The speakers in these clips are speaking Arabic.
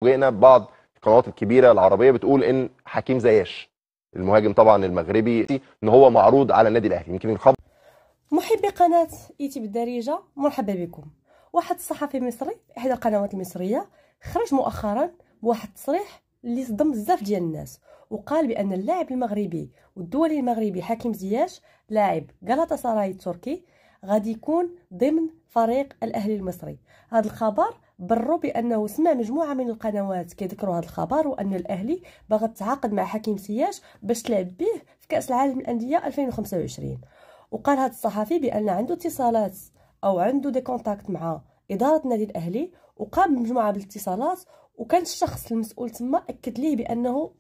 فوجئنا ببعض القنوات الكبيره العربيه بتقول ان حكيم زياش المهاجم طبعا المغربي ان هو معروض على النادي الاهلي. يمكن الخبر. محبي قناه ايتي بالدارجه مرحبا بكم. واحد الصحفي مصري في احدى القنوات المصريه خرج مؤخرا بواحد التصريح اللي صدم بزاف ديال الناس، وقال بان اللاعب المغربي والدولي المغربي حكيم زياش لاعب غالاتا سراي التركي غادي يكون ضمن فريق الاهلي المصري. هذا الخبر بروا بانه سمع مجموعه من القنوات كيذكروا هذا الخبر، وان الاهلي باغي تتعاقد مع حكيم زياش باش تلعب به في كاس العالم للانديه 2025. وقال هذا الصحفي بان عنده اتصالات او عنده دي كونتاكت مع اداره النادي الاهلي، وقام بمجموعه بالاتصالات، وكان الشخص المسؤول تما اكد ليه بانه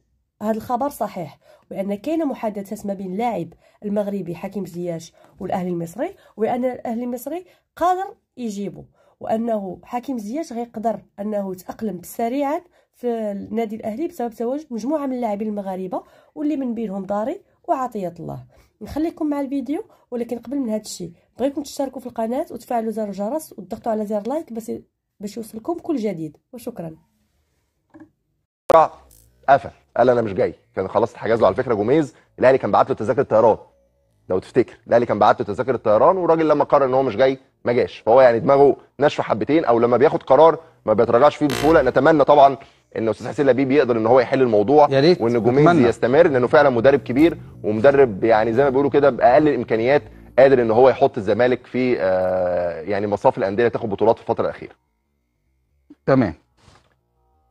هذا الخبر صحيح، وان كاينه محادثات ما بين اللاعب المغربي حكيم زياش والاهلي المصري، وان الاهلي المصري قادر يجيبه، وانه حكيم زياش غيقدر انه يتاقلم سريعا في النادي الاهلي بسبب تواجد مجموعه من اللاعبين المغاربه واللي من بينهم داري وعطيه الله. نخليكم مع الفيديو، ولكن قبل من هذا الشيء بغيكم تشتركوا في القناه وتفعلوا زر الجرس وتضغطوا على زر لايك باش يوصلكم كل جديد، وشكرا. قال انا مش جاي، كان خلاص اتحجز له على فكره جوميز. الاهلي كان بعت له تذاكر الطيران لو تفتكر، الاهلي كان بعت له تذاكر الطيران، والراجل لما قرر ان هو مش جاي ما جاش. فهو يعني دماغه ناشفه حبتين، او لما بياخد قرار ما بيتراجعش فيه بسهوله. نتمنى طبعا ان استاذ حسين لبيب يقدر ان هو يحل الموضوع، وان جوميز يستمر، لانه فعلا مدرب كبير ومدرب يعني زي ما بيقولوا كده باقل الامكانيات قادر ان هو يحط الزمالك في يعني مصاف الانديه اللي تاخد بطولات في الفتره الاخيره. تمام،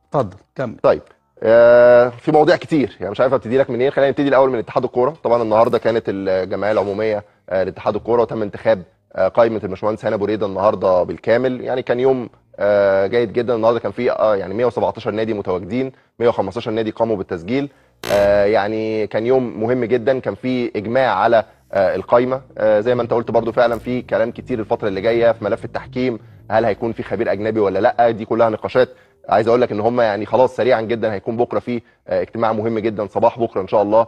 اتفضل كمل. طيب في مواضيع كتير، يعني مش عارف ابتدي لك منين. خلينا نبتدي الاول من اتحاد الكوره. طبعا النهارده كانت الجمعيه العموميه لاتحاد الكوره، وتم انتخاب قائمه الباشمهندس هاني ابو ريده النهارده بالكامل. يعني كان يوم جيد جدا. النهارده كان في يعني 117 نادي متواجدين، 115 نادي قاموا بالتسجيل. يعني كان يوم مهم جدا، كان في اجماع على القائمه. زي ما انت قلت برضو فعلا في كلام كتير الفتره اللي جايه في ملف التحكيم، هل هيكون في خبير اجنبي ولا لا؟ دي كلها نقاشات. عايز اقول لك ان هم يعني خلاص سريعا جدا هيكون بكره في اجتماع مهم جدا صباح بكره ان شاء الله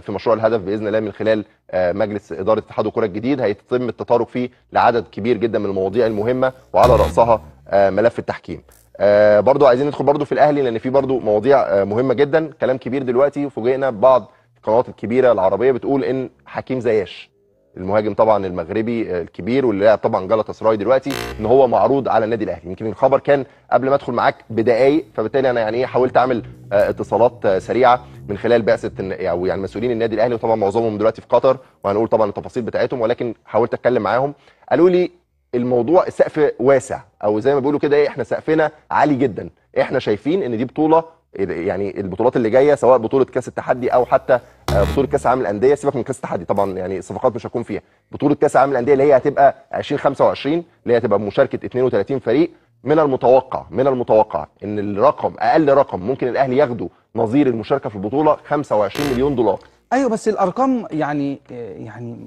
في مشروع الهدف باذن الله من خلال مجلس اداره اتحاد الكره الجديد، هيتم التطرق فيه لعدد كبير جدا من المواضيع المهمه، وعلى راسها ملف التحكيم. برضو عايزين ندخل برضو في الاهلي، لان في برضو مواضيع مهمه جدا، كلام كبير دلوقتي. فوجئنا ببعض القنوات الكبيره العربيه بتقول ان حكيم زياش المهاجم طبعا المغربي الكبير واللي لاعب طبعا غالاتا سراي دلوقتي ان هو معروض على النادي الاهلي. يمكن الخبر كان قبل ما ادخل معاك بدقائق، فبالتالي انا يعني ايه حاولت اعمل اتصالات سريعه من خلال بعثه او يعني مسؤولين النادي الاهلي، وطبعا معظمهم دلوقتي في قطر وهنقول طبعا التفاصيل بتاعتهم، ولكن حاولت اتكلم معاهم. قالوا لي الموضوع السقف واسع، او زي ما بيقولوا كده ايه احنا سقفنا عالي جدا. احنا شايفين ان دي بطوله، يعني البطولات اللي جايه سواء بطوله كاس التحدي او حتى بطوله كاس العالم للانديه، سيبك من كاس التحدي طبعا يعني الصفقات مش هتكون فيها، بطوله كاس العالم للانديه اللي هي هتبقى 2025 اللي هي هتبقى بمشاركه 32 فريق. من المتوقع ان الرقم اقل رقم ممكن الاهلي ياخده نظير المشاركه في البطوله 25 مليون دولار. ايوه بس الارقام يعني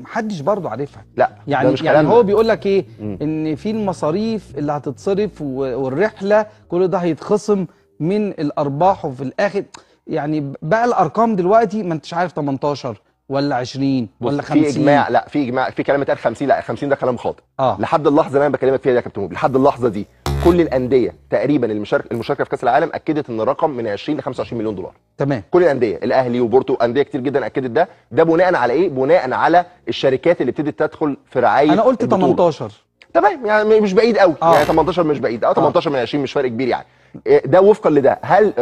محدش برضه عارفها. لا يعني مش يعني هو بيقول لك ايه؟ ان في المصاريف اللي هتتصرف والرحله كل ده هيتخصم من الارباح، وفي الاخر يعني بقى الارقام دلوقتي ما انتش عارف 18 ولا 20 ولا 50. في اجماع، لا في اجماع، في كلام اتقال 50، لا 50 ده كلام خاطئ. لحد اللحظه اللي انا بكلمك فيها دي يا كابتن موب، لحد اللحظه دي كل الانديه تقريبا المشاركه في كاس العالم اكدت ان الرقم من 20 ل 25 مليون دولار. تمام. كل الانديه، الاهلي وبورتو، انديه كتير جدا اكدت ده. ده بناء على ايه؟ بناء على الشركات اللي ابتدت تدخل في رعايه. انا قلت 18. تمام، يعني مش بعيد قوي. يعني 18 مش بعيد، 18 من 20 مش فرق كبير يعني. ده وفقا لده. هل